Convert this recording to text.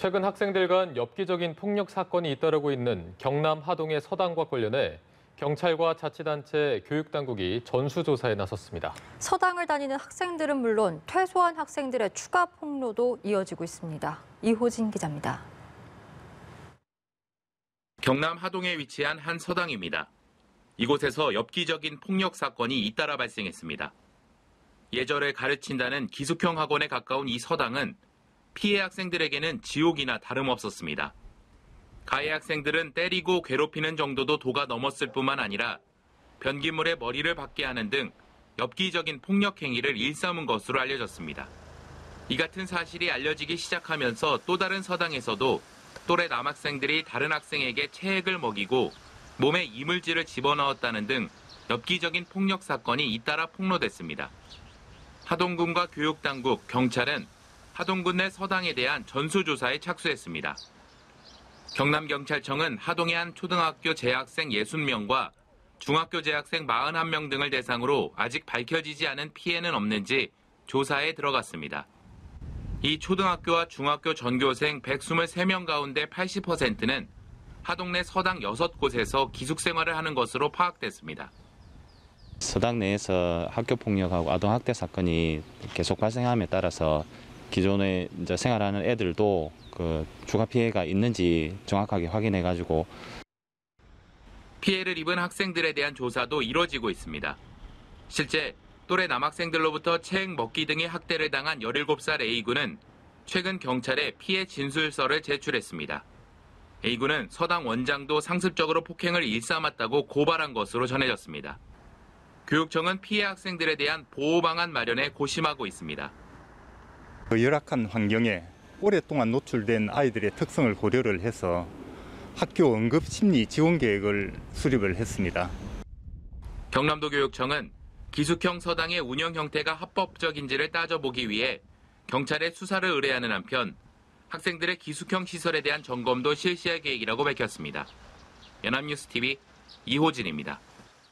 최근 학생들 간 엽기적인 폭력 사건이 잇따르고 있는 경남 하동의 서당과 관련해 경찰과 자치단체, 교육당국이 전수조사에 나섰습니다. 서당을 다니는 학생들은 물론 퇴소한 학생들의 추가 폭로도 이어지고 있습니다. 이호진 기자입니다. 경남 하동에 위치한 한 서당입니다. 이곳에서 엽기적인 폭력 사건이 잇따라 발생했습니다. 예절을 가르친다는 기숙형 학원에 가까운 이 서당은 피해 학생들에게는 지옥이나 다름없었습니다. 가해 학생들은 때리고 괴롭히는 정도도 도가 넘었을 뿐만 아니라 변기물에 머리를 박게 하는 등 엽기적인 폭력 행위를 일삼은 것으로 알려졌습니다. 이 같은 사실이 알려지기 시작하면서 또 다른 서당에서도 또래 남학생들이 다른 학생에게 체액을 먹이고 몸에 이물질을 집어넣었다는 등 엽기적인 폭력 사건이 잇따라 폭로됐습니다. 하동군과 교육당국, 경찰은 하동군 내 서당에 대한 전수조사에 착수했습니다. 경남경찰청은 하동의 한 초등학교 재학생 60명과 중학교 재학생 41명 등을 대상으로 아직 밝혀지지 않은 피해는 없는지 조사에 들어갔습니다. 이 초등학교와 중학교 전교생 123명 가운데 80%는 하동 내 서당 6곳에서 기숙생활을 하는 것으로 파악됐습니다. 서당 내에서 학교폭력하고 아동학대 사건이 계속 발생함에 따라서 기존에 이제 생활하는 애들도 그 추가 피해가 있는지 정확하게 확인해가지고 피해를 입은 학생들에 대한 조사도 이뤄지고 있습니다. 실제 또래 남학생들로부터 체액 먹기 등의 학대를 당한 17살 A군은 최근 경찰에 피해 진술서를 제출했습니다. A군은 서당 원장도 상습적으로 폭행을 일삼았다고 고발한 것으로 전해졌습니다. 교육청은 피해 학생들에 대한 보호 방안 마련에 고심하고 있습니다. 열악한 환경에 오랫동안 노출된 아이들의 특성을 고려를 해서 학교 응급 심리 지원 계획을 수립을 했습니다. 경남도 교육청은 기숙형 서당의 운영 형태가 합법적인지를 따져보기 위해 경찰에 수사를 의뢰하는 한편 학생들의 기숙형 시설에 대한 점검도 실시할 계획이라고 밝혔습니다. 연합뉴스TV 이호진입니다.